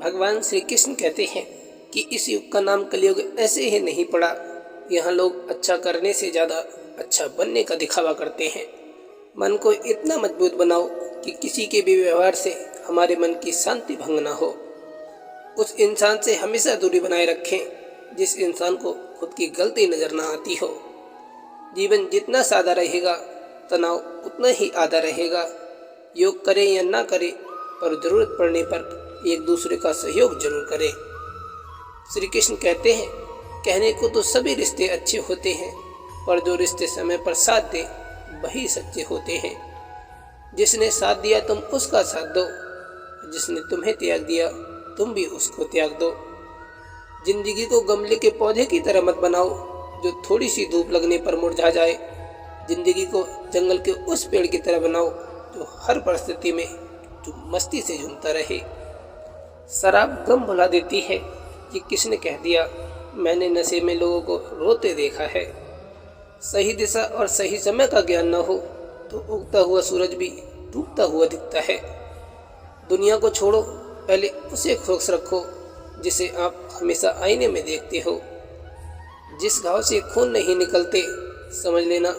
भगवान श्री कृष्ण कहते हैं कि इस युग का नाम कलयुग ऐसे ही नहीं पड़ा। यहाँ लोग अच्छा करने से ज़्यादा अच्छा बनने का दिखावा करते हैं। मन को इतना मजबूत बनाओ कि किसी के भी व्यवहार से हमारे मन की शांति भंग ना हो। उस इंसान से हमेशा दूरी बनाए रखें जिस इंसान को खुद की गलती नज़र ना आती हो। जीवन जितना सादा रहेगा तनाव उतना ही आधा रहेगा। योग करें या ना करें पर ज़रूरत पड़ने पर एक दूसरे का सहयोग जरूर करें। श्री कृष्ण कहते हैं, कहने को तो सभी रिश्ते अच्छे होते हैं पर जो रिश्ते समय पर साथ दे वही सच्चे होते हैं। जिसने साथ दिया तुम उसका साथ दो, जिसने तुम्हें त्याग दिया तुम भी उसको त्याग दो। जिंदगी को गमले के पौधे की तरह मत बनाओ जो थोड़ी सी धूप लगने पर मुरझा जाए। जिंदगी को जंगल के उस पेड़ की तरह बनाओ जो हर परिस्थिति में मस्ती से झूमता रहे। शराब गम भुला देती है, ये किसने कह दिया? मैंने नशे में लोगों को रोते देखा है। सही दिशा और सही समय का ज्ञान न हो तो उगता हुआ सूरज भी डूबता हुआ दिखता है। दुनिया को छोड़ो, पहले उसे खुश रखो जिसे आप हमेशा आईने में देखते हो। जिस घाव से खून नहीं निकलते समझ लेना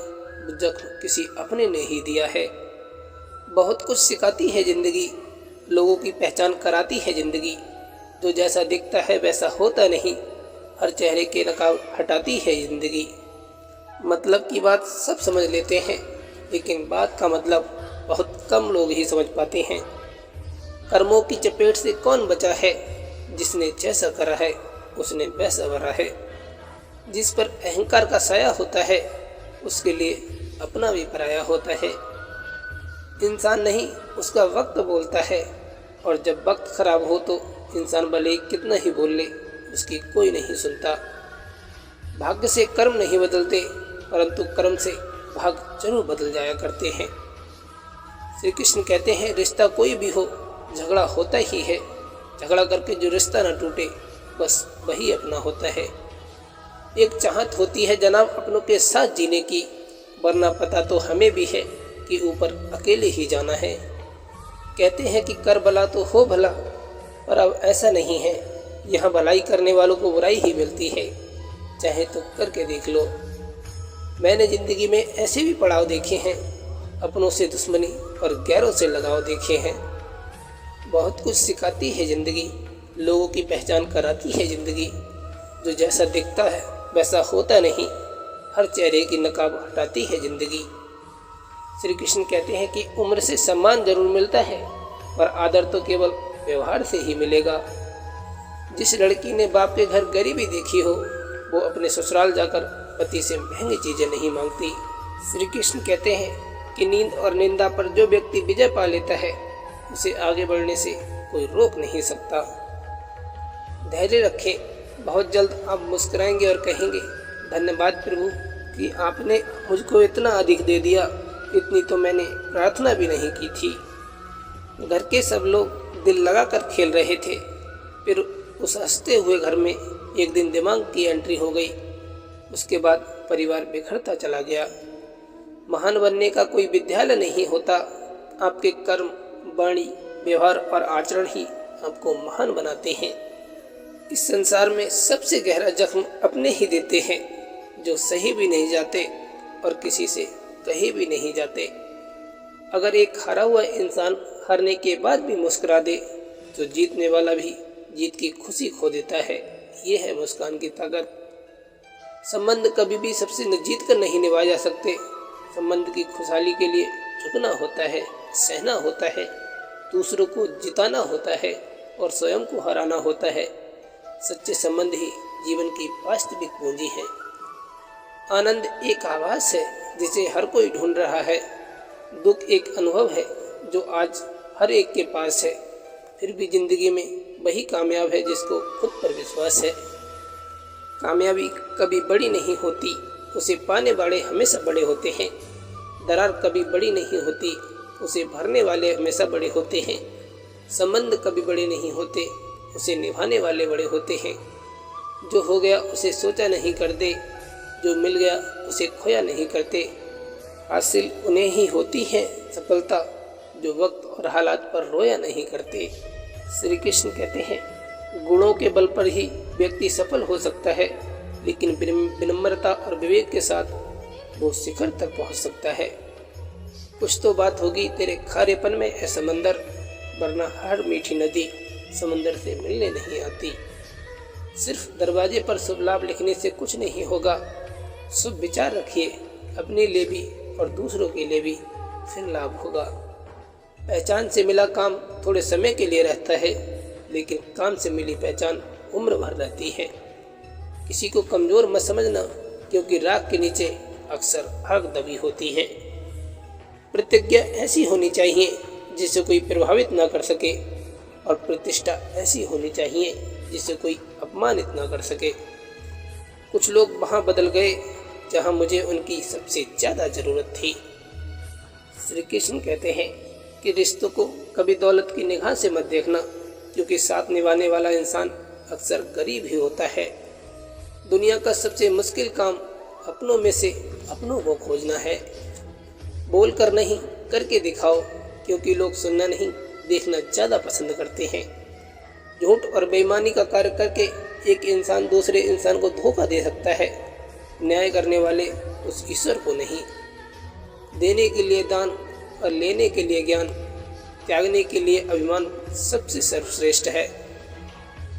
जख्म किसी अपने ने ही दिया है। बहुत कुछ सिखाती है जिंदगी, लोगों की पहचान कराती है जिंदगी। जो जैसा दिखता है वैसा होता नहीं, हर चेहरे के नकाब हटाती है जिंदगी। मतलब की बात सब समझ लेते हैं लेकिन बात का मतलब बहुत कम लोग ही समझ पाते हैं। कर्मों की चपेट से कौन बचा है? जिसने जैसा करा है उसने वैसा भरा है। जिस पर अहंकार का साया होता है उसके लिए अपना भी पराया होता है। इंसान नहीं उसका वक्त बोलता है और जब वक्त खराब हो तो इंसान भले कितना ही बोल ले उसकी कोई नहीं सुनता। भाग्य से कर्म नहीं बदलते परंतु कर्म से भाग्य जरूर बदल जाया करते हैं। श्री कृष्ण कहते हैं, रिश्ता कोई भी हो झगड़ा होता ही है। झगड़ा करके जो रिश्ता न टूटे बस वही अपना होता है। एक चाहत होती है जनाब अपनों के साथ जीने की, वरना पता तो हमें भी है कि ऊपर अकेले ही जाना है। कहते हैं कि कर भला तो हो भला, पर अब ऐसा नहीं है। यहाँ भलाई करने वालों को बुराई ही मिलती है, चाहे तो करके देख लो। मैंने ज़िंदगी में ऐसे भी पड़ाव देखे हैं, अपनों से दुश्मनी और गैरों से लगाव देखे हैं। बहुत कुछ सिखाती है ज़िंदगी, लोगों की पहचान कराती है ज़िंदगी। जो जैसा दिखता है वैसा होता नहीं, हर चेहरे की नकाब हटाती है ज़िंदगी। श्री कृष्ण कहते हैं कि उम्र से सम्मान जरूर मिलता है पर आदर तो केवल व्यवहार से ही मिलेगा। जिस लड़की ने बाप के घर गरीबी देखी हो वो अपने ससुराल जाकर पति से महंगी चीज़ें नहीं मांगती। श्री कृष्ण कहते हैं कि नींद और निंदा पर जो व्यक्ति विजय पा लेता है उसे आगे बढ़ने से कोई रोक नहीं सकता। धैर्य रखें, बहुत जल्द आप मुस्कुराएंगे और कहेंगे, धन्यवाद प्रभु कि आपने मुझको इतना अधिक दे दिया, इतनी तो मैंने प्रार्थना भी नहीं की थी। घर के सब लोग दिल लगाकर खेल रहे थे, फिर उस हंसते हुए घर में एक दिन दिमाग की एंट्री हो गई। उसके बाद परिवार बिखरता चला गया। महान बनने का कोई विद्यालय नहीं होता, आपके कर्म, वाणी, व्यवहार और आचरण ही आपको महान बनाते हैं। इस संसार में सबसे गहरा जख्म अपने ही देते हैं जो सही भी नहीं जाते और किसी से कहीं भी नहीं जाते। अगर एक हारा हुआ इंसान हारने के बाद भी मुस्कुरा दे तो जीतने वाला भी जीत की खुशी खो देता है। ये है मुस्कान की ताकत। संबंध कभी भी सबसे जीत कर नहीं निभाए जा सकते। संबंध की खुशहाली के लिए झुकना होता है, सहना होता है, दूसरों को जिताना होता है और स्वयं को हराना होता है। सच्चे संबंध ही जीवन की वास्तविक पूंजी है। आनंद एक आवाज़ है जिसे हर कोई ढूंढ रहा है। दुख एक अनुभव है जो आज हर एक के पास है। फिर भी जिंदगी में वही कामयाब है जिसको खुद पर विश्वास है। कामयाबी कभी बड़ी नहीं होती, उसे पाने वाले हमेशा बड़े होते हैं। दरार कभी बड़ी नहीं होती, उसे भरने वाले हमेशा बड़े होते हैं। संबंध कभी बड़े नहीं होते, उसे निभाने वाले बड़े होते हैं। जो हो गया उसे सोचा नहीं करते, जो मिल गया उसे खोया नहीं करते। हासिल उन्हें ही होती है सफलता जो वक्त और हालात पर रोया नहीं करते। श्री कृष्ण कहते हैं, गुणों के बल पर ही व्यक्ति सफल हो सकता है, लेकिन विनम्रता और विवेक के साथ वो शिखर तक पहुंच सकता है। कुछ तो बात होगी तेरे खारेपन में है समंदर, वरना हर मीठी नदी समंदर से मिलने नहीं आती। सिर्फ दरवाजे पर शुभ लाभ लिखने से कुछ नहीं होगा। शुभ विचार रखिए, अपने लिए भी और दूसरों के लिए भी, फिर लाभ होगा। पहचान से मिला काम थोड़े समय के लिए रहता है, लेकिन काम से मिली पहचान उम्र भर रहती है। किसी को कमजोर मत समझना, क्योंकि राख के नीचे अक्सर आग दबी होती है। प्रतिज्ञा ऐसी होनी चाहिए जिसे कोई प्रभावित ना कर सके, और प्रतिष्ठा ऐसी होनी चाहिए जिसे कोई अपमानित ना कर सके। कुछ लोग वहाँ बदल गए जहाँ मुझे उनकी सबसे ज़्यादा ज़रूरत थी। श्री कृष्ण कहते हैं कि रिश्तों को कभी दौलत की निगाह से मत देखना, क्योंकि साथ निभाने वाला इंसान अक्सर गरीब ही होता है। दुनिया का सबसे मुश्किल काम अपनों में से अपनों को खोजना है। बोल कर नहीं, करके दिखाओ, क्योंकि लोग सुनना नहीं, देखना ज़्यादा पसंद करते हैं। झूठ और बेईमानी का कार्य करके एक इंसान दूसरे इंसान को धोखा दे सकता है। न्याय करने वाले उस ईश्वर को नहीं। देने के लिए दान और लेने के लिए ज्ञान, त्यागने के लिए अभिमान सबसे सर्वश्रेष्ठ है।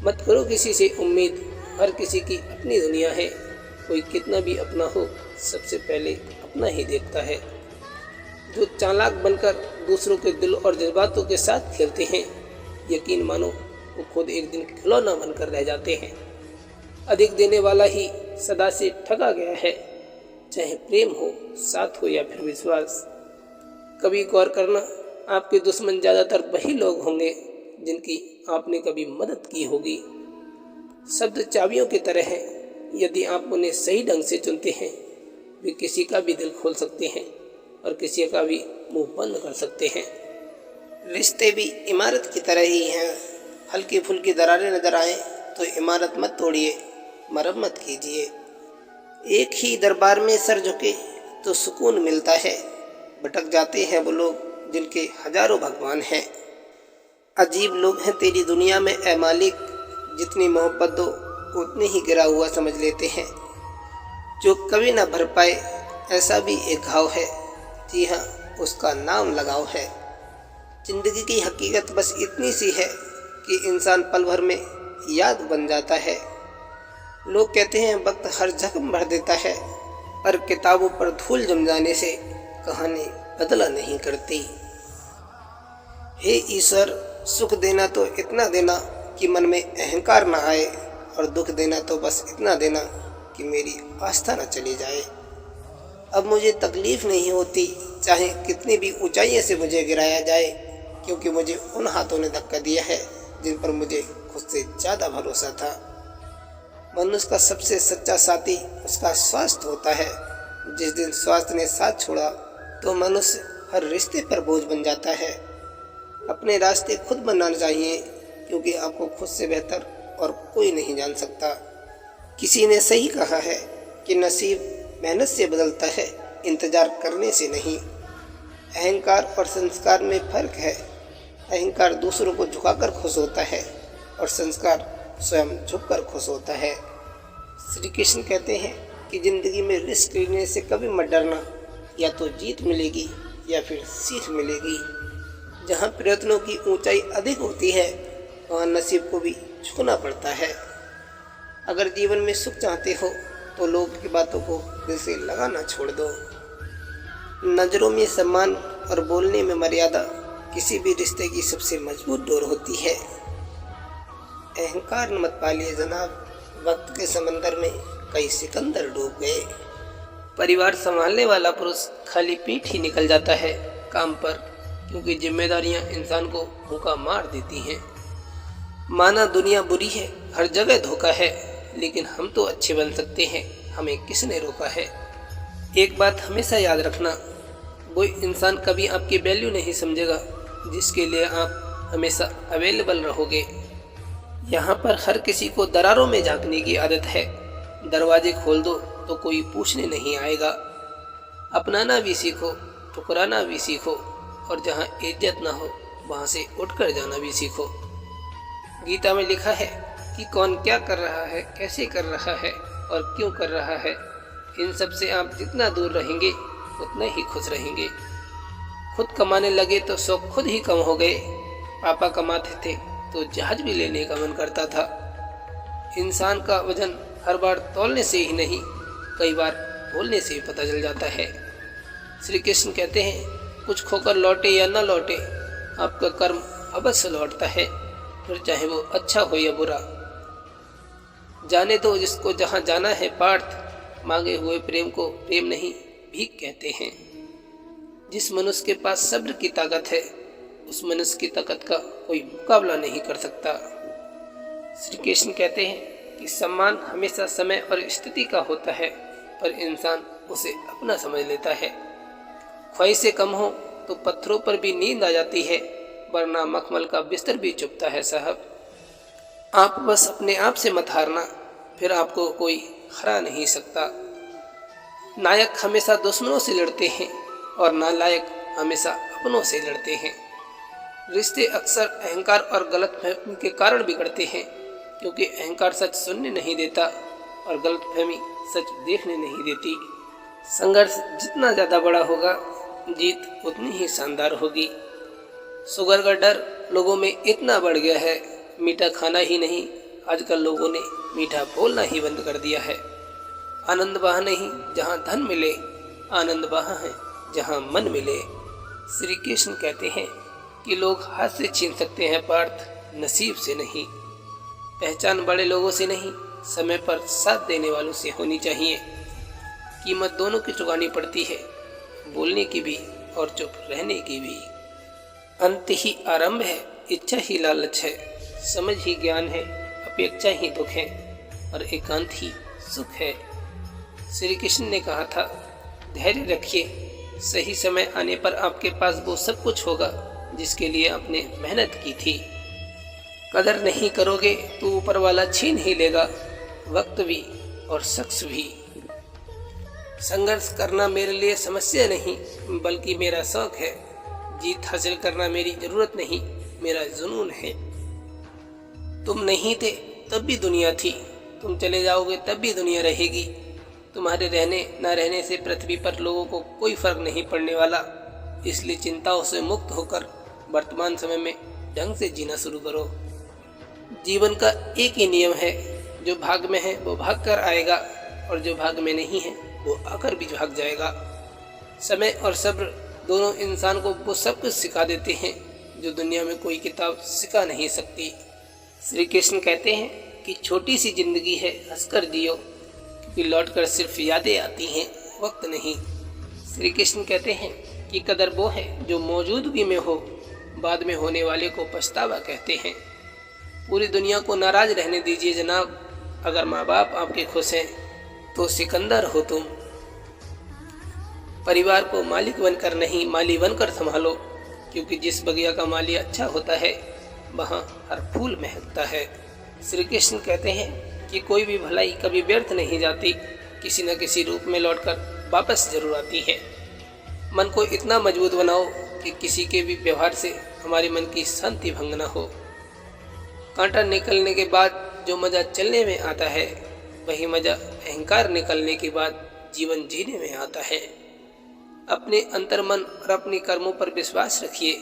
मत करो किसी से उम्मीद, हर किसी की अपनी दुनिया है। कोई कितना भी अपना हो, सबसे पहले अपना ही देखता है। जो चालाक बनकर दूसरों के दिल और जज्बातों के साथ खेलते हैं, यकीन मानो वो खुद एक दिन खिलौना बनकर रह जाते हैं। अधिक देने वाला ही सदा से ठगा गया है, चाहे प्रेम हो, साथ हो या फिर विश्वास। कभी गौर करना, आपके दुश्मन ज़्यादातर वही लोग होंगे जिनकी आपने कभी मदद की होगी। शब्द चाबियों की तरह हैं, यदि आप उन्हें सही ढंग से चुनते हैं, वे किसी का भी दिल खोल सकते हैं और किसी का भी मुंह बंद कर सकते हैं। रिश्ते भी इमारत की तरह ही हैं। हल्की फुल्की दरारें नजर आए तो इमारत मत तोड़िए, मरम्मत कीजिए। एक ही दरबार में सर झुके तो सुकून मिलता है। भटक जाते हैं वो लोग जिनके हजारों भगवान हैं। अजीब लोग हैं तेरी दुनिया में ऐ मालिक, जितनी मोहब्बत दो उतनी ही गिरा हुआ समझ लेते हैं। जो कभी ना भर पाए ऐसा भी एक घाव है, जी हाँ, उसका नाम लगाव है। जिंदगी की हकीकत बस इतनी सी है कि इंसान पल भर में याद बन जाता है। लोग कहते हैं वक्त हर जख्म भर देता है, पर किताबों पर धूल जम जाने से कहानी बदला नहीं करती। हे ईश्वर, सुख देना तो इतना देना कि मन में अहंकार ना आए, और दुख देना तो बस इतना देना कि मेरी आस्था न चली जाए। अब मुझे तकलीफ नहीं होती, चाहे कितनी भी ऊंचाइयों से मुझे गिराया जाए, क्योंकि मुझे उन हाथों ने धक्का दिया है जिन पर मुझे खुद से ज़्यादा भरोसा था। मनुष्य का सबसे सच्चा साथी उसका स्वास्थ्य होता है। जिस दिन स्वास्थ्य ने साथ छोड़ा तो मनुष्य हर रिश्ते पर बोझ बन जाता है। अपने रास्ते खुद बनाना चाहिए, क्योंकि आपको खुद से बेहतर और कोई नहीं जान सकता। किसी ने सही कहा है कि नसीब मेहनत से बदलता है, इंतजार करने से नहीं। अहंकार और संस्कार में फर्क है। अहंकार दूसरों को झुकाकर खुश होता है और संस्कार स्वयं झुककर खुश होता है। श्री कृष्ण कहते हैं कि जिंदगी में रिस्क लेने से कभी मत डरना, या तो जीत मिलेगी या फिर सीख मिलेगी। जहाँ प्रयत्नों की ऊंचाई अधिक होती है, वहाँ नसीब को भी झुकना पड़ता है। अगर जीवन में सुख चाहते हो तो लोगों की बातों को दिल से लगाना छोड़ दो। नज़रों में सम्मान और बोलने में मर्यादा किसी भी रिश्ते की सबसे मजबूत डोर होती है। अहंकार मत पालिए जनाब, वक्त के समंदर में कई सिकंदर डूब गए। परिवार संभालने वाला पुरुष खाली पीठ ही निकल जाता है काम पर, क्योंकि जिम्मेदारियां इंसान को भूखा मार देती हैं। माना दुनिया बुरी है, हर जगह धोखा है, लेकिन हम तो अच्छे बन सकते हैं, हमें किसने रोका है। एक बात हमेशा याद रखना, वो इंसान कभी आपकी वैल्यू नहीं समझेगा जिसके लिए आप हमेशा अवेलेबल रहोगे। यहाँ पर हर किसी को दरारों में झांकने की आदत है। दरवाजे खोल दो तो कोई पूछने नहीं आएगा। अपनाना भी सीखो, ठुकराना भी सीखो, और जहाँ इज्जत ना हो वहाँ से उठकर जाना भी सीखो। गीता में लिखा है, कि कौन क्या कर रहा है, कैसे कर रहा है और क्यों कर रहा है। इन सब से आप जितना दूर रहेंगे उतना ही खुश रहेंगे। खुद कमाने लगे तो शौक खुद ही कम हो गए। पापा कमाते थे तो जहाज भी लेने का मन करता था। इंसान का वजन हर बार तौलने से ही नहीं, कई बार बोलने से ही पता चल जाता है। श्री कृष्ण कहते हैं, कुछ खोकर लौटे या न लौटे, आपका कर्म अवश्य लौटता है, फिर चाहे वो अच्छा हो या बुरा। जाने दो जिसको जहाँ जाना है पार्थ, मांगे हुए प्रेम को प्रेम नहीं भीख कहते हैं। जिस मनुष्य के पास सब्र की ताकत है, उस मनुष्य की ताकत का कोई मुकाबला नहीं कर सकता। श्री कृष्ण कहते हैं कि सम्मान हमेशा समय और स्थिति का होता है, पर इंसान उसे अपना समझ लेता है। ख्वाहिशें कम हो तो पत्थरों पर भी नींद आ जाती है, वरना मखमल का बिस्तर भी चुभता है साहब। आप बस अपने आप से मत हारना, फिर आपको कोई हरा नहीं सकता। नायक हमेशा दुश्मनों से लड़ते हैं और नालायक हमेशा अपनों से लड़ते हैं। रिश्ते अक्सर अहंकार और गलतफहमी के कारण बिगड़ते हैं, क्योंकि अहंकार सच सुनने नहीं देता और गलतफहमी सच देखने नहीं देती। संघर्ष जितना ज़्यादा बड़ा होगा, जीत उतनी ही शानदार होगी। शुगर का डर लोगों में इतना बढ़ गया है, मीठा खाना ही नहीं, आजकल लोगों ने मीठा बोलना ही बंद कर दिया है। आनंद वहाँ नहीं जहाँ धन मिले, आनंद वहाँ है जहाँ मन मिले। श्री कृष्ण कहते हैं कि लोग हाथ से छीन सकते हैं पार्थ, नसीब से नहीं। पहचान बड़े लोगों से नहीं, समय पर साथ देने वालों से होनी चाहिए। कीमत दोनों की चुकानी पड़ती है, बोलने की भी और चुप रहने की भी। अंत ही आरंभ है, इच्छा ही लालच है, समझ ही ज्ञान है, अपेक्षा ही दुख है और एकांत ही सुख है। श्री कृष्ण ने कहा था, धैर्य रखिए, सही समय आने पर आपके पास वो सब कुछ होगा जिसके लिए आपने मेहनत की थी। कदर नहीं करोगे तो ऊपर वाला छीन ही लेगा, वक्त भी और शख्स भी। संघर्ष करना मेरे लिए समस्या नहीं, बल्कि मेरा शौक है। जीत हासिल करना मेरी जरूरत नहीं, मेरा जुनून है। तुम नहीं थे तब भी दुनिया थी, तुम चले जाओगे तब भी दुनिया रहेगी। तुम्हारे रहने न रहने से पृथ्वी पर लोगों को कोई फर्क नहीं पड़ने वाला। इसलिए चिंताओं से मुक्त होकर वर्तमान समय में ढंग से जीना शुरू करो। जीवन का एक ही नियम है, जो भाग में है वो भाग कर आएगा और जो भाग में नहीं है वो आकर भी भाग जाएगा। समय और सब्र दोनों इंसान को वो सब कुछ सिखा देते हैं जो दुनिया में कोई किताब सिखा नहीं सकती। श्री कृष्ण कहते हैं कि छोटी सी जिंदगी है, हंसकर जियो, क्योंकि लौटकर सिर्फ यादें आती हैं, वक्त नहीं। श्री कृष्ण कहते हैं कि कदर वो है जो मौजूदगी में हो, बाद में होने वाले को पछतावा कहते हैं। पूरी दुनिया को नाराज रहने दीजिए जनाब, अगर माँ बाप आपके खुश हैं तो सिकंदर हो तुम। परिवार को मालिक बनकर नहीं, माली बनकर संभालो, क्योंकि जिस बगिया का माली अच्छा होता है वहाँ हर फूल महकता है। श्री कृष्ण कहते हैं कि कोई भी भलाई कभी व्यर्थ नहीं जाती, किसी न किसी रूप में लौटकर वापस जरूर आती है। मन को इतना मजबूत बनाओ कि किसी के भी व्यवहार से हमारे मन की शांति भंग न हो। कांटा निकलने के बाद जो मज़ा चलने में आता है, वही मज़ा अहंकार निकलने के बाद जीवन जीने में आता है। अपने अंतर्मन और अपने कर्मों पर विश्वास रखिए,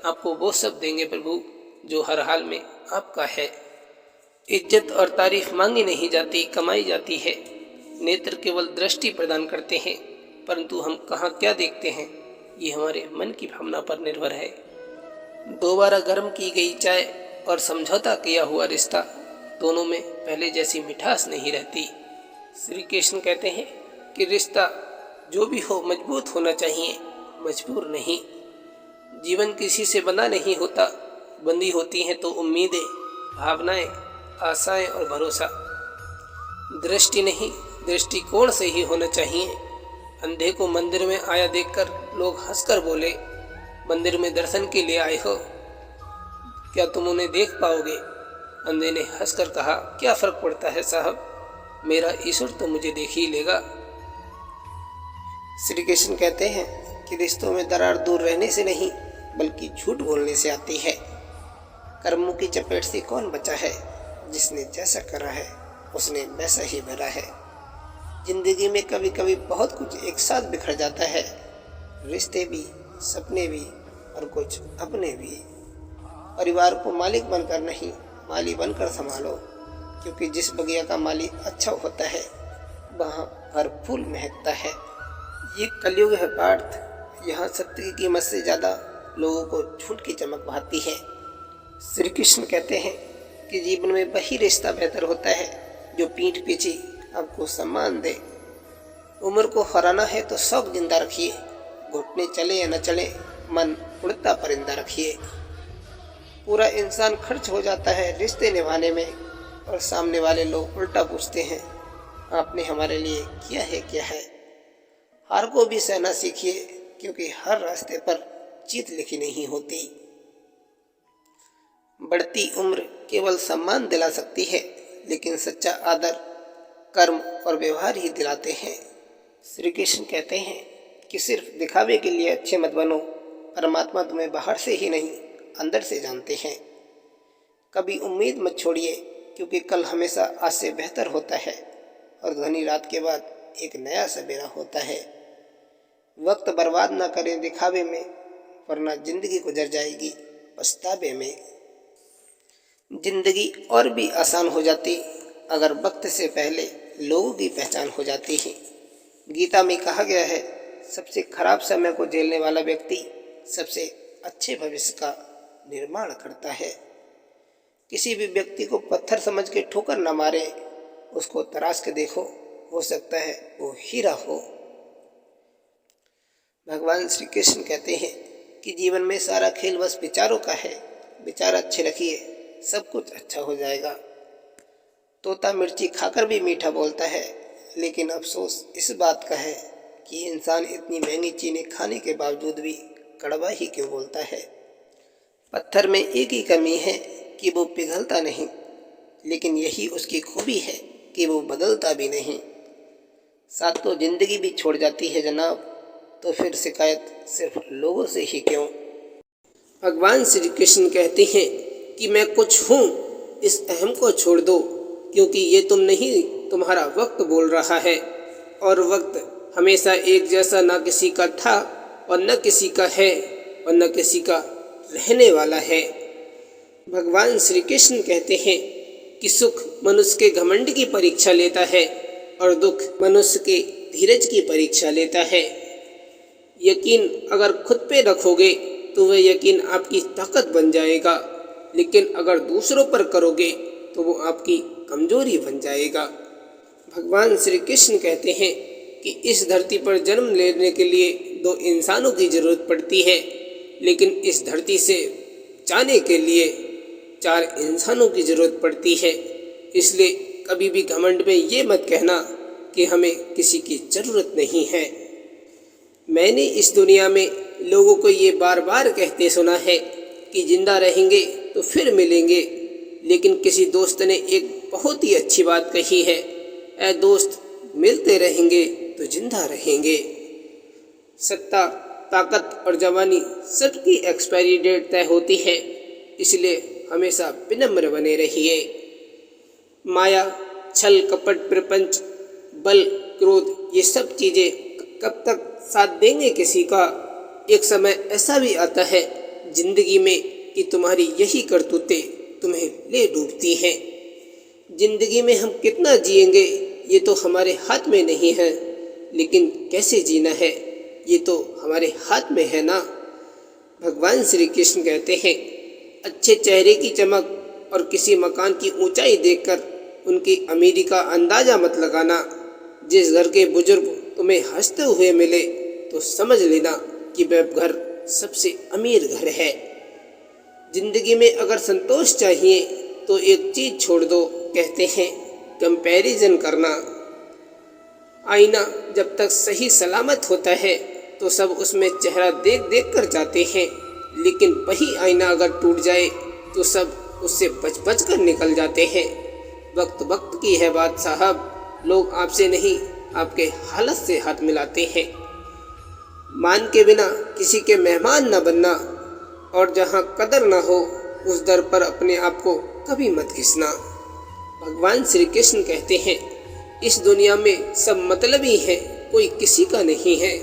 आपको वो सब देंगे प्रभु जो हर हाल में आपका है। इज्जत और तारीफ मांगी नहीं जाती, कमाई जाती है। नेत्र केवल दृष्टि प्रदान करते हैं, परंतु हम कहाँ क्या देखते हैं ये हमारे मन की भावना पर निर्भर है। दोबारा गर्म की गई चाय और समझौता किया हुआ रिश्ता, दोनों में पहले जैसी मिठास नहीं रहती। श्री कृष्ण कहते हैं कि रिश्ता जो भी हो मजबूत होना चाहिए, मजबूर नहीं। जीवन किसी से बंधा नहीं होता, बंधी होती हैं तो उम्मीदें, भावनाएं, आशाएं और भरोसा। दृष्टि नहीं, दृष्टिकोण से ही होना चाहिए। अंधे को मंदिर में आया देखकर लोग हंसकर बोले, मंदिर में दर्शन के लिए आए हो, क्या तुम उन्हें देख पाओगे? अंधे ने हंसकर कहा, क्या फर्क पड़ता है साहब, मेरा ईश्वर तो मुझे देख ही लेगा। श्री कृष्ण कहते हैं कि रिश्तों में दरार दूर रहने से नहीं, बल्कि झूठ बोलने से आती है। कर्मों की चपेट से कौन बचा है? जिसने जैसा करा है उसने वैसा ही भरा है। जिंदगी में कभी कभी बहुत कुछ एक साथ बिखर जाता है, रिश्ते भी, सपने भी और कुछ अपने भी। परिवार को मालिक बनकर नहीं, माली बनकर संभालो, क्योंकि जिस बगिया का माली अच्छा होता है वहाँ हर फूल महकता है। ये कलयुग है पार्थ, यहाँ सत्य की कीमत से ज़्यादा लोगों को झूठ की चमक भाती है। श्री कृष्ण कहते हैं कि जीवन में वही रिश्ता बेहतर होता है जो पीठ पीछे आपको सम्मान दे। उम्र को हराना है तो सब जिंदा रखिए, घुटने चले या न चले, मन उड़ता परिंदा रखिए। पूरा इंसान खर्च हो जाता है रिश्ते निभाने में, और सामने वाले लोग उल्टा पूछते हैं आपने हमारे लिए किया है क्या है। हार को भी सहना सीखिए, क्योंकि हर रास्ते पर जीत लिखी नहीं होती। बढ़ती उम्र केवल सम्मान दिला सकती है, लेकिन सच्चा आदर कर्म और व्यवहार ही दिलाते हैं। श्री कृष्ण कहते हैं कि सिर्फ दिखावे के लिए अच्छे मत बनो, परमात्मा तुम्हें बाहर से ही नहीं अंदर से जानते हैं। कभी उम्मीद मत छोड़िए, क्योंकि कल हमेशा आज से बेहतर होता है, और घनी रात के बाद एक नया सवेरा होता है। वक्त बर्बाद ना करें दिखावे में, वरना जिंदगी गुजर जाएगी पछतावे में। जिंदगी और भी आसान हो जाती अगर वक्त से पहले लोगों की पहचान हो जाती है। गीता में कहा गया है, सबसे खराब समय को झेलने वाला व्यक्ति सबसे अच्छे भविष्य का निर्माण करता है। किसी भी व्यक्ति को पत्थर समझ के ठोकर न मारे, उसको तराश के देखो, हो सकता है वो हीरा हो। भगवान श्री कृष्ण कहते हैं कि जीवन में सारा खेल बस विचारों का है। विचार अच्छे रखिए, सब कुछ अच्छा हो जाएगा। तोता मिर्ची खाकर भी मीठा बोलता है, लेकिन अफसोस इस बात का है कि इंसान इतनी महंगी चीज़ें खाने के बावजूद भी कड़वा ही क्यों बोलता है। पत्थर में एक ही कमी है कि वो पिघलता नहीं, लेकिन यही उसकी खूबी है कि वो बदलता भी नहीं। साथ तो जिंदगी भी छोड़ जाती है जनाब, तो फिर शिकायत सिर्फ लोगों से ही क्यों। भगवान श्री कृष्ण कहते हैं कि मैं कुछ हूँ, इस अहम को छोड़ दो, क्योंकि ये तुम नहीं, तुम्हारा वक्त बोल रहा है, और वक्त हमेशा एक जैसा न किसी का था और न किसी का है और न किसी का रहने वाला है। भगवान श्री कृष्ण कहते हैं कि सुख मनुष्य के घमंड की परीक्षा लेता है और दुख मनुष्य के धीरज की परीक्षा लेता है। यकीन अगर खुद पे रखोगे तो वह यकीन आपकी ताकत बन जाएगा, लेकिन अगर दूसरों पर करोगे तो वो आपकी कमजोरी बन जाएगा। भगवान श्री कृष्ण कहते हैं कि इस धरती पर जन्म लेने के लिए दो इंसानों की जरूरत पड़ती है, लेकिन इस धरती से जाने के लिए चार इंसानों की जरूरत पड़ती है। इसलिए कभी भी घमंड में ये मत कहना कि हमें किसी की ज़रूरत नहीं है। मैंने इस दुनिया में लोगों को ये बार बार कहते सुना है कि जिंदा रहेंगे तो फिर मिलेंगे, लेकिन किसी दोस्त ने एक बहुत ही अच्छी बात कही है, ऐ दोस्त मिलते रहेंगे तो जिंदा रहेंगे। सत्ता, ताकत और जवानी सबकी एक्सपायरी डेट तय होती है, इसलिए हमेशा विनम्र बने रहिए। माया, छल, कपट, प्रपंच, बल, क्रोध, ये सब चीज़ें कब तक साथ देंगे किसी का। एक समय ऐसा भी आता है जिंदगी में कि तुम्हारी यही करतूतें तुम्हें ले डूबती हैं। जिंदगी में हम कितना जिएंगे ये तो हमारे हाथ में नहीं है, लेकिन कैसे जीना है ये तो हमारे हाथ में है ना। भगवान श्री कृष्ण कहते हैं, अच्छे चेहरे की चमक और किसी मकान की ऊंचाई देखकर उनकी अमीरी का अंदाज़ा मत लगाना। जिस घर के बुजुर्ग तुम्हें हंसते हुए मिले तो समझ लेना कि वह घर सबसे अमीर घर है। जिंदगी में अगर संतोष चाहिए तो एक चीज़ छोड़ दो, कहते हैं कंपैरिजन करना। आईना जब तक सही सलामत होता है तो सब उसमें चेहरा देख देख कर जाते हैं, लेकिन वही आईना अगर टूट जाए तो सब उससे बच बच कर निकल जाते हैं। वक्त वक्त की है बात साहब, लोग आपसे नहीं आपके हालत से हाथ मिलाते हैं। मान के बिना किसी के मेहमान न बनना, और जहाँ कदर न हो उस दर पर अपने आप को कभी मत घिसना। भगवान श्री कृष्ण कहते हैं, इस दुनिया में सब मतलबी है, कोई किसी का नहीं है।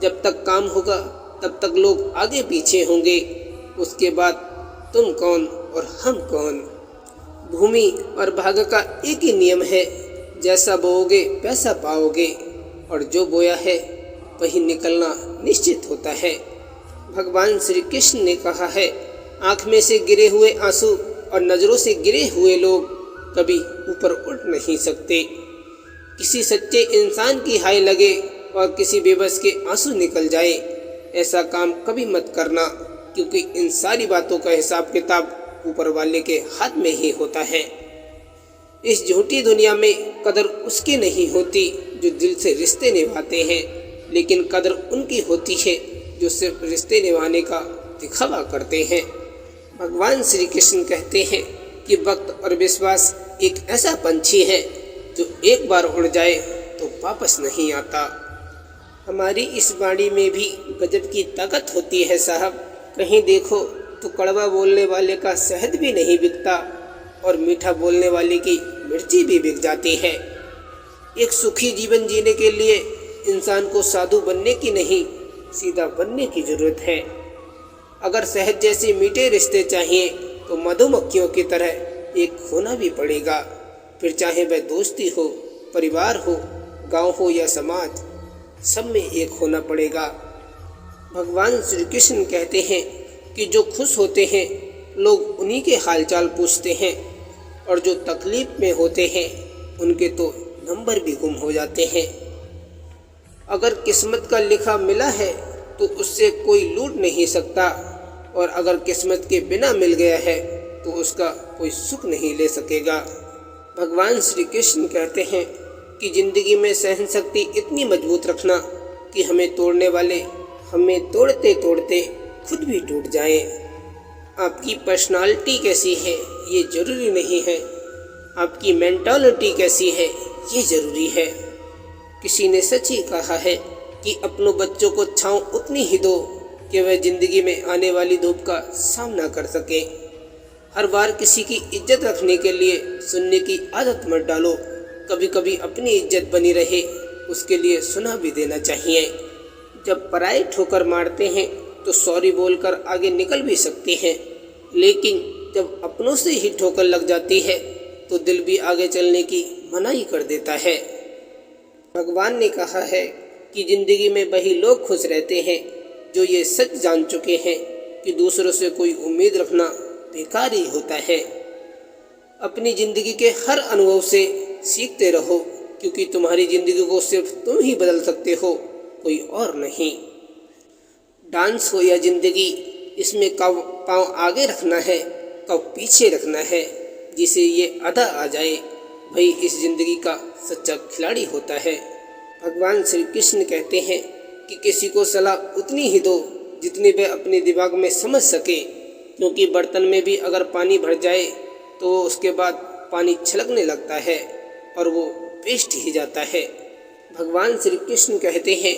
जब तक काम होगा तब तक लोग आगे पीछे होंगे, उसके बाद तुम कौन और हम कौन। भूमि और भाग्य का एक ही नियम है, जैसा बोओगे वैसा पाओगे, और जो बोया है वही निकलना निश्चित होता है। भगवान श्री कृष्ण ने कहा है, आँख में से गिरे हुए आंसू और नज़रों से गिरे हुए लोग कभी ऊपर उठ नहीं सकते। किसी सच्चे इंसान की हाय लगे और किसी बेबस के आंसू निकल जाए, ऐसा काम कभी मत करना, क्योंकि इन सारी बातों का हिसाब किताब ऊपर वाले के हाथ में ही होता है। इस झूठी दुनिया में कदर उसकी नहीं होती जो दिल से रिश्ते निभाते हैं, लेकिन कदर उनकी होती है जो सिर्फ रिश्ते निभाने का दिखावा करते हैं। भगवान श्री कृष्ण कहते हैं कि वक्त और विश्वास एक ऐसा पंछी है जो एक बार उड़ जाए तो वापस नहीं आता। हमारी इस वाणी में भी गजब की ताकत होती है साहब। कहीं देखो तो कड़वा बोलने वाले का शहद भी नहीं बिकता और मीठा बोलने वाले की मिर्ची भी बिक जाती है। एक सुखी जीवन जीने के लिए इंसान को साधु बनने की नहीं, सीधा बनने की जरूरत है। अगर शहद जैसे मीठे रिश्ते चाहिए तो मधुमक्खियों की तरह एक होना भी पड़ेगा। फिर चाहे वह दोस्ती हो, परिवार हो, गांव हो या समाज, सब में एक होना पड़ेगा। भगवान श्री कृष्ण कहते हैं कि जो खुश होते हैं लोग उन्हीं के हालचाल पूछते हैं, और जो तकलीफ में होते हैं उनके तो नंबर भी गुम हो जाते हैं। अगर किस्मत का लिखा मिला है तो उससे कोई लूट नहीं सकता, और अगर किस्मत के बिना मिल गया है तो उसका कोई सुख नहीं ले सकेगा। भगवान श्री कृष्ण कहते हैं कि जिंदगी में सहन शक्ति इतनी मजबूत रखना कि हमें तोड़ने वाले हमें तोड़ते तोड़ते खुद भी टूट जाएं। आपकी पर्सनालिटी कैसी है ये जरूरी नहीं है, आपकी मेंटालिटी कैसी है ये जरूरी है। किसी ने सच ही कहा है कि अपनों बच्चों को छांव उतनी ही दो कि वह जिंदगी में आने वाली धूप का सामना कर सके। हर बार किसी की इज्जत रखने के लिए सुनने की आदत मत डालो। कभी कभी अपनी इज्जत बनी रहे उसके लिए सुना भी देना चाहिए। जब पराये ठोकर मारते हैं तो सॉरी बोलकर आगे निकल भी सकते हैं, लेकिन जब अपनों से ही ठोकर लग जाती है तो दिल भी आगे चलने की मनाही कर देता है। भगवान ने कहा है कि जिंदगी में वही लोग खुश रहते हैं जो ये सच जान चुके हैं कि दूसरों से कोई उम्मीद रखना बेकार ही होता है। अपनी जिंदगी के हर अनुभव से सीखते रहो, क्योंकि तुम्हारी जिंदगी को सिर्फ तुम ही बदल सकते हो, कोई और नहीं। डांस हो या जिंदगी, इसमें कब पाँव आगे रखना है कब पीछे रखना है। जिसे ये अदा आ जाए वही इस जिंदगी का सच्चा खिलाड़ी होता है। भगवान श्री कृष्ण कहते हैं कि किसी को सलाह उतनी ही दो जितनी वह अपने दिमाग में समझ सके, क्योंकि बर्तन में भी अगर पानी भर जाए तो उसके बाद पानी छलकने लगता है और वो वेस्ट ही जाता है। भगवान श्री कृष्ण कहते हैं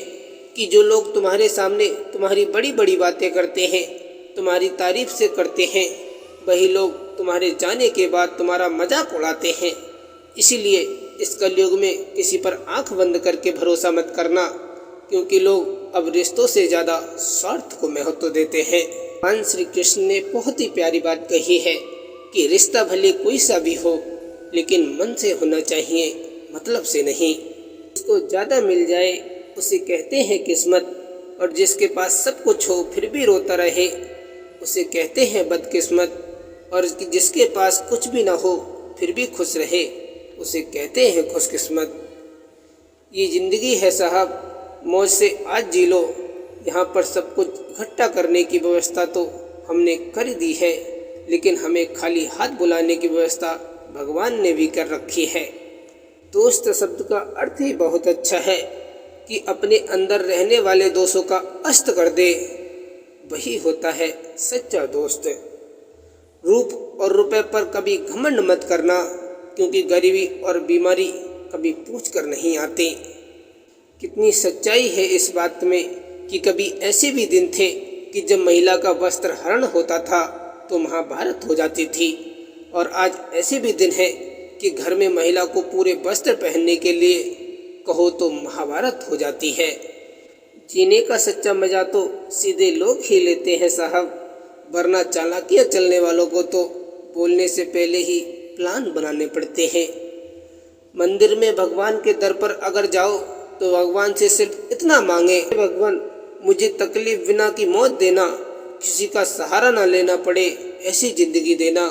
कि जो लोग तुम्हारे सामने तुम्हारी बड़ी बड़ी बातें करते हैं, तुम्हारी तारीफ से करते हैं, वही लोग तुम्हारे जाने के बाद तुम्हारा मजाक उड़ाते हैं। इसीलिए इस कलयुग में किसी पर आंख बंद करके भरोसा मत करना, क्योंकि लोग अब रिश्तों से ज़्यादा स्वार्थ को महत्व देते हैं। भगवान श्री कृष्ण ने बहुत ही प्यारी बात कही है कि रिश्ता भले कोई सा भी हो, लेकिन मन से होना चाहिए, मतलब से नहीं। जिसको ज़्यादा मिल जाए उसे कहते हैं किस्मत, और जिसके पास सब कुछ हो फिर भी रोता रहे उसे कहते हैं बदकिस्मत, और जिसके पास कुछ भी ना हो फिर भी खुश रहे उसे कहते हैं खुशकिस्मत। ये ज़िंदगी है साहब, मौज से आज जी लो। यहाँ पर सब कुछ इकट्ठा करने की व्यवस्था तो हमने कर दी है, लेकिन हमें खाली हाथ बुलाने की व्यवस्था भगवान ने भी कर रखी है। दोस्त शब्द का अर्थ ही बहुत अच्छा है कि अपने अंदर रहने वाले दोषों का अस्त कर दे, वही होता है सच्चा दोस्त। रूप और रुपए पर कभी घमंड मत करना, क्योंकि गरीबी और बीमारी कभी पूछ कर नहीं आते। कितनी सच्चाई है इस बात में कि कभी ऐसे भी दिन थे कि जब महिला का वस्त्र हरण होता था तो महाभारत हो जाती थी, और आज ऐसे भी दिन है कि घर में महिला को पूरे वस्त्र पहनने के लिए कहो तो महाभारत हो जाती है। जीने का सच्चा मजा तो सीधे लोग ही लेते हैं साहब, वरना चालाकियाँ चलने वालों को तो बोलने से पहले ही प्लान बनाने पड़ते हैं। मंदिर में भगवान के दर पर अगर जाओ तो भगवान से सिर्फ इतना मांगे, भगवान मुझे तकलीफ बिना की मौत देना, किसी का सहारा ना लेना पड़े ऐसी जिंदगी देना,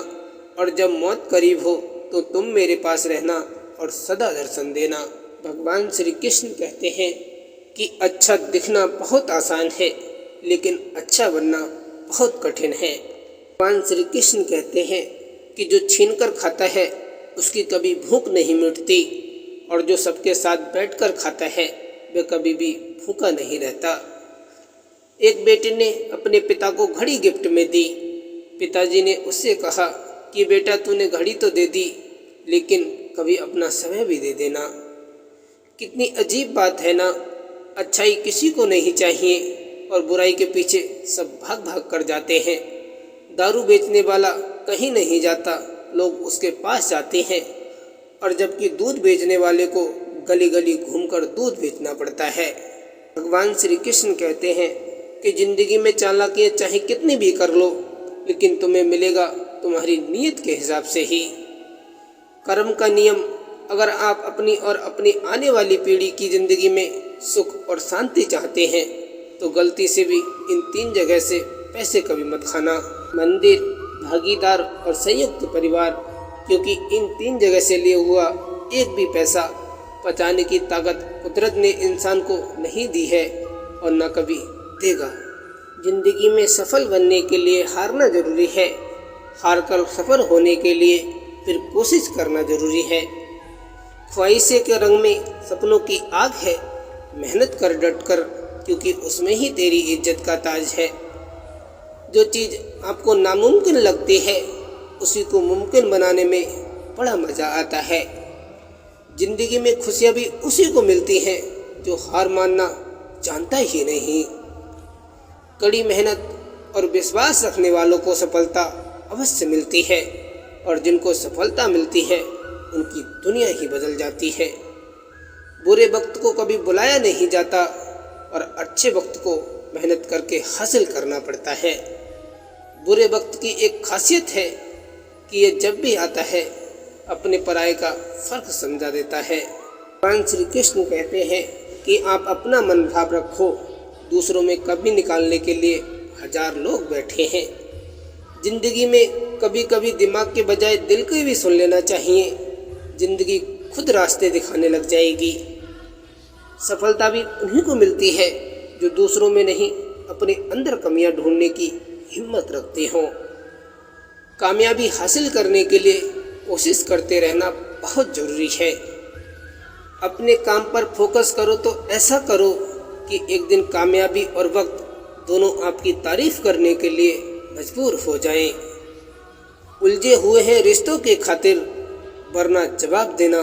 और जब मौत करीब हो तो तुम मेरे पास रहना और सदा दर्शन देना। भगवान श्री कृष्ण कहते हैं कि अच्छा दिखना बहुत आसान है, लेकिन अच्छा बनना बहुत कठिन है। भगवान श्री कृष्ण कहते हैं कि जो छीनकर खाता है उसकी कभी भूख नहीं मिटती, और जो सबके साथ बैठकर खाता है वह कभी भी भूखा नहीं रहता। एक बेटे ने अपने पिता को घड़ी गिफ्ट में दी। पिताजी ने उससे कहा कि बेटा तूने घड़ी तो दे दी, लेकिन कभी अपना समय भी दे देना। कितनी अजीब बात है ना, अच्छाई किसी को नहीं चाहिए और बुराई के पीछे सब भाग भाग कर जाते हैं। दारू बेचने वाला कहीं नहीं जाता, लोग उसके पास जाते हैं, और जबकि दूध बेचने वाले को गली गली घूमकर दूध बेचना पड़ता है। भगवान श्री कृष्ण कहते हैं कि जिंदगी में चालाकियाँ चाहे कितनी भी कर लो, लेकिन तुम्हें मिलेगा तुम्हारी नीयत के हिसाब से ही। कर्म का नियम, अगर आप अपनी और अपनी आने वाली पीढ़ी की जिंदगी में सुख और शांति चाहते हैं तो गलती से भी इन 3 जगह से पैसे कभी मत खाना। मंदिर, भागीदार और संयुक्त परिवार, क्योंकि इन 3 जगह से लिया हुआ एक भी पैसा पचाने की ताकत कुदरत ने इंसान को नहीं दी है और न कभी देगा। जिंदगी में सफल बनने के लिए हारना जरूरी है, हार कर सफल होने के लिए फिर कोशिश करना जरूरी है। ख्वाहिशें के रंग में सपनों की आग है, मेहनत कर डट कर, क्योंकि उसमें ही तेरी इज्जत का ताज है। जो चीज़ आपको नामुमकिन लगती है उसी को मुमकिन बनाने में बड़ा मज़ा आता है। जिंदगी में खुशियाँ भी उसी को मिलती हैं जो हार मानना जानता ही नहीं। कड़ी मेहनत और विश्वास रखने वालों को सफलता अवश्य मिलती है, और जिनको सफलता मिलती है उनकी दुनिया ही बदल जाती है। बुरे वक्त को कभी बुलाया नहीं जाता और अच्छे वक्त को मेहनत करके हासिल करना पड़ता है। बुरे वक्त की एक खासियत है कि ये जब भी आता है अपने पराये का फर्क समझा देता है। भगवान श्री कृष्ण कहते हैं कि आप अपना मन भाव रखो, दूसरों में कमी निकालने के लिए 1000 लोग बैठे हैं। जिंदगी में कभी कभी दिमाग के बजाय दिल को भी सुन लेना चाहिए, जिंदगी खुद रास्ते दिखाने लग जाएगी। सफलता भी उन्हीं को मिलती है जो दूसरों में नहीं अपने अंदर कमियां ढूंढने की हिम्मत रखते हों। कामयाबी हासिल करने के लिए कोशिश करते रहना बहुत ज़रूरी है। अपने काम पर फोकस करो तो ऐसा करो कि एक दिन कामयाबी और वक्त दोनों आपकी तारीफ करने के लिए मजबूर हो जाएं। उलझे हुए हैं रिश्तों के खातिर, वरना जवाब देना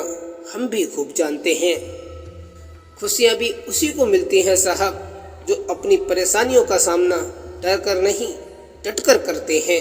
हम भी खूब जानते हैं। खुशियाँ भी उसी को मिलती हैं साहब जो अपनी परेशानियों का सामना डर कर नहीं डट कर करते हैं।